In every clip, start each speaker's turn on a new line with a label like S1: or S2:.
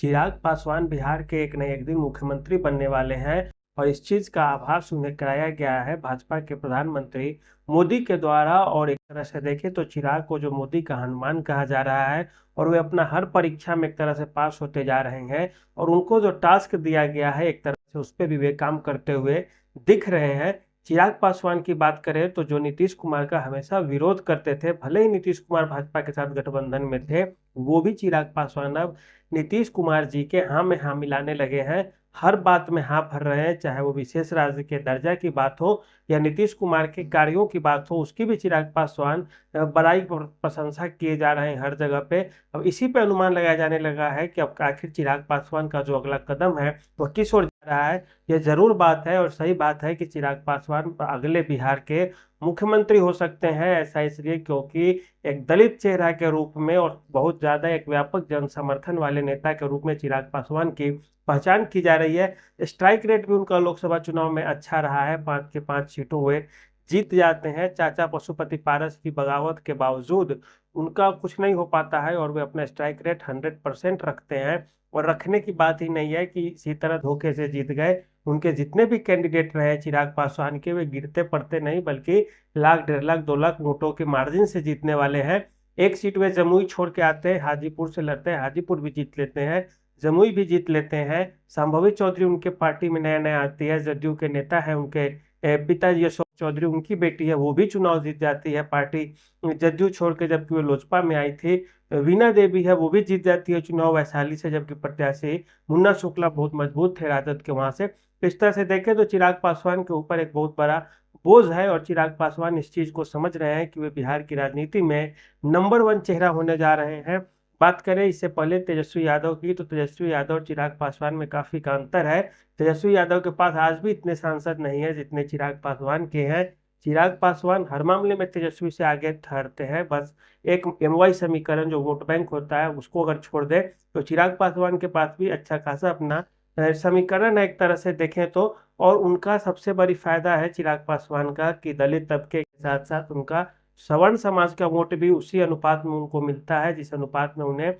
S1: चिराग पासवान बिहार के एक न एक दिन मुख्यमंत्री बनने वाले हैं और इस चीज का आभास उन्हें कराया गया है भाजपा के प्रधानमंत्री मोदी के द्वारा। और एक तरह से देखें तो चिराग को जो मोदी का हनुमान कहा जा रहा है और वे अपना हर परीक्षा में एक तरह से पास होते जा रहे हैं और उनको जो टास्क दिया गया है एक तरह से उस पर भी वे काम करते हुए दिख रहे हैं। चिराग पासवान की बात करें तो जो नीतीश कुमार का हमेशा विरोध करते थे, भले ही नीतीश कुमार भाजपा के साथ गठबंधन में थे, वो भी चिराग पासवान अब नीतीश कुमार जी के हाँ में हाँ मिलाने लगे हैं। हर बात में हाँ भर रहे हैं, चाहे वो विशेष राज्य के दर्जा की बात हो या नीतीश कुमार के कार्यों की बात हो, उसकी भी चिराग पासवान बड़ाई प्रशंसा किए जा रहे हैं हर जगह पे। अब इसी पे अनुमान लगाया जाने लगा है कि अब आखिर चिराग पासवान का जो अगला कदम है वह किस ओर जा रहा है। यह जरूर बात है और सही बात है कि चिराग पासवान अगले बिहार के मुख्यमंत्री हो सकते हैं। ऐसा इसलिए क्योंकि एक दलित चेहरा के रूप में और बहुत ज्यादा एक व्यापक जन समर्थन वाले नेता के रूप में चिराग पासवान की पहचान की जा रही है। स्ट्राइक रेट भी उनका लोकसभा चुनाव में अच्छा रहा है, 5 के 5 सीटों वे जीत जाते हैं। चाचा पशुपति पारस की बगावत के बावजूद उनका कुछ नहीं हो पाता है और वे अपना स्ट्राइक रेट 100% रखते हैं। और रखने की बात ही नहीं है कि इसी तरह धोखे से जीत गए। उनके जितने भी कैंडिडेट रहे चिराग पासवान के, वे गिरते पड़ते नहीं बल्कि लाख 1.5 लाख 2 लाख वोटों के मार्जिन से जीतने वाले हैं। एक सीट वे जमुई छोड़ के आते हैं, हाजीपुर से लड़ते हैं, हाजीपुर भी जीत लेते हैं, जमुई भी जीत लेते हैं। संभवी चौधरी उनके पार्टी में नया नया आती है, जदयू के नेता है, उनके पिताजी अशोक चौधरी उनकी बेटी है, वो भी चुनाव जीत जाती है पार्टी जदयू छोड़ के, जबकि वो लोजपा में आई थी। वीणा देवी है, वो भी जीत जाती है चुनाव वैशाली से, जबकि प्रत्याशी मुन्ना शुक्ला बहुत मजबूत थे राजद के वहां से। इस तरह से देखें तो चिराग पासवान के ऊपर एक बहुत बड़ा बोझ है और चिराग पासवान इस चीज को समझ रहे हैं कि वे बिहार की राजनीति में नंबर 1 चेहरा होने जा रहे हैं। बात करें इससे पहले तेजस्वी यादव की, तो तेजस्वी यादव और चिराग पासवान में काफी का अंतर है। तेजस्वी यादव के पास आज भी इतने सांसद नहीं है जितने चिराग पासवान के हैं। चिराग पासवान हर मामले में तेजस्वी से आगे ठहरते हैं। बस एक एमवाई समीकरण जो वोट बैंक होता है उसको अगर छोड़ दे तो चिराग पासवान के पास भी अच्छा खासा अपना समीकरण है एक तरह से देखें तो। और उनका सबसे बड़ी फायदा है चिराग पासवान का कि दलित तबके के साथ साथ उनका सवर्ण समाज का वोट भी उसी अनुपात में उनको मिलता है जिस अनुपात में उन्हें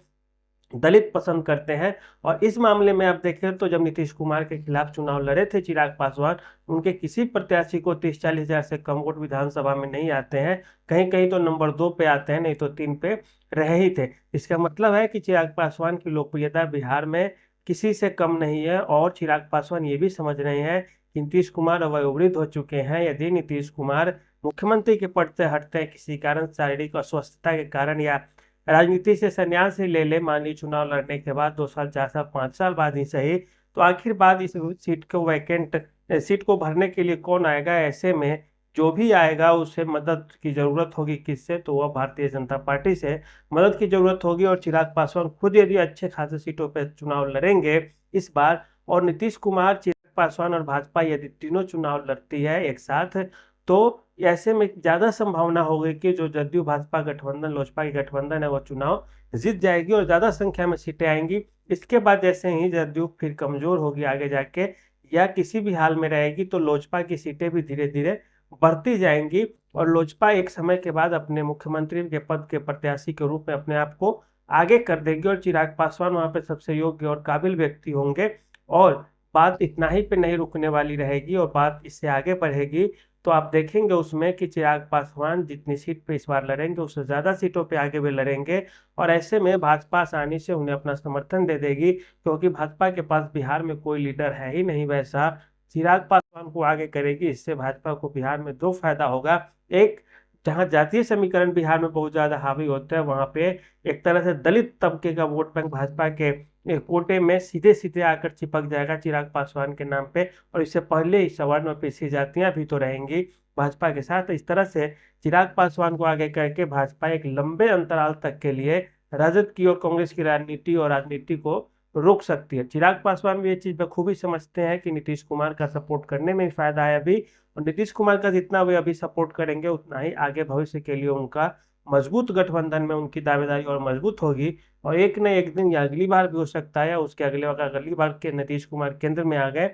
S1: दलित पसंद करते हैं। और इस मामले में आप देखें तो जब नीतीश कुमार के खिलाफ चुनाव लड़े थे चिराग पासवान, उनके किसी प्रत्याशी को 30-40 हजार से कम वोट विधानसभा में नहीं आते हैं। कहीं कहीं तो नंबर 2 पे आते हैं, नहीं तो 3 पे रहे ही थे। इसका मतलब है कि चिराग पासवान की लोकप्रियता बिहार में किसी से कम नहीं है। और चिराग पासवान ये भी समझ रहे हैं कि नीतीश कुमार अब वयोवृद्ध हो चुके हैं। यदि नीतीश कुमार मुख्यमंत्री के पद से हटते हैं किसी कारण, शारीरिक अस्वस्थता के कारण या राजनीति से संन्यास ही ले ले, मान ली चुनाव लड़ने के बाद 2 साल 4 साल 5 साल बाद ही सही, तो आखिर बाद इस सीट को वैकेंट सीट को भरने के लिए कौन आएगा। ऐसे में जो भी आएगा उसे मदद की जरूरत होगी, किससे, तो वह भारतीय जनता पार्टी से मदद की जरूरत होगी। और चिराग पासवान खुद यदि अच्छे खासे सीटों पर चुनाव लड़ेंगे इस बार, और नीतीश कुमार, चिराग पासवान और भाजपा यदि तीनों चुनाव लड़ती है एक साथ, तो ऐसे में ज्यादा संभावना होगी कि जो जदयू भाजपा गठबंधन, लोजपा की गठबंधन है, वो चुनाव जीत जाएगी और ज्यादा संख्या में सीटें आएंगी। इसके बाद जैसे ही जदयू फिर कमजोर होगी आगे जाके या किसी भी हाल में रहेगी, तो लोजपा की सीटें भी धीरे धीरे बढ़ती जाएंगी और लोजपा एक समय के बाद अपने मुख्यमंत्री के पद के प्रत्याशी के रूप में अपने आप को आगे कर देगी और चिराग पासवान वहां पे सबसे योग्य और काबिल व्यक्ति होंगे। और बात इतना ही पे नहीं रुकने वाली रहेगी और बात इससे आगे बढ़ेगी। तो आप देखेंगे उसमें कि चिराग पासवान जितनी सीट पे इस बार लड़ेंगे उससे ज्यादा सीटों पे आगे भी लड़ेंगे। और ऐसे में भाजपा आसानी से उन्हें अपना समर्थन दे देगी, क्योंकि भाजपा के पास बिहार में कोई लीडर है ही नहीं वैसा। चिराग पासवान को आगे करेगी, इससे भाजपा को बिहार में 2 फायदा होगा। एक, जहां जातीय समीकरण बिहार में बहुत ज्यादा हावी होते हैं, वहां पे एक तरह से दलित तबके का वोट बैंक भाजपा के कोटे में सीधे सीधे आकर चिपक जाएगा चिराग पासवान के नाम पे। और इससे पहले ही सवर्ण और पिछड़ी जातियां भी तो रहेंगी भाजपा के साथ। इस तरह से चिराग पासवान को आगे करके भाजपा एक लंबे अंतराल तक के लिए राजद की और कांग्रेस की राजनीति को रोक सकती है। चिराग पासवान भी ये चीज बखूबी समझते हैं कि नीतीश कुमार का सपोर्ट करने में ही फायदा है अभी, और नीतीश कुमार का जितना वे अभी सपोर्ट करेंगे उतना ही आगे भविष्य के लिए उनका मजबूत गठबंधन में उनकी दावेदारी और मजबूत होगी। और एक न एक दिन या अगली बार भी हो सकता है, उसके अगली बार के नीतीश कुमार केंद्र में आ गए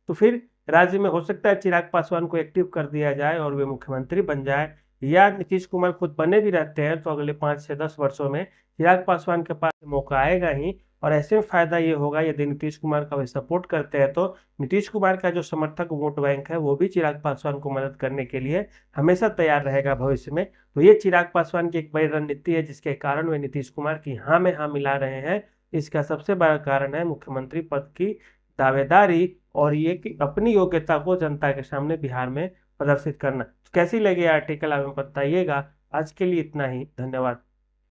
S1: तो फिर राज्य में हो सकता है चिराग पासवान को एक्टिव कर दिया जाए और वे मुख्यमंत्री बन जाए। या नीतीश कुमार खुद बने भी रहते हैं तो अगले 5 से 10 वर्षों में चिराग पासवान के पास मौका आएगा ही और ऐसे में फायदा ये होगा यदि नीतीश कुमार का वे सपोर्ट करते हैं तो नीतीश कुमार का जो समर्थक वोट बैंक है वो भी चिराग पासवान को मदद करने के लिए हमेशा तैयार रहेगा भविष्य में। तो ये चिराग पासवान की एक बड़ी रणनीति है जिसके कारण वे नीतीश कुमार की हाँ में हाँ मिला रहे हैं। इसका सबसे बड़ा कारण है मुख्यमंत्री पद की दावेदारी और ये कि अपनी योग्यता को जनता के सामने बिहार में प्रदर्शित करना। तो कैसी लगी आर्टिकल आप हमें बताइएगा। आज के लिए इतना ही, धन्यवाद।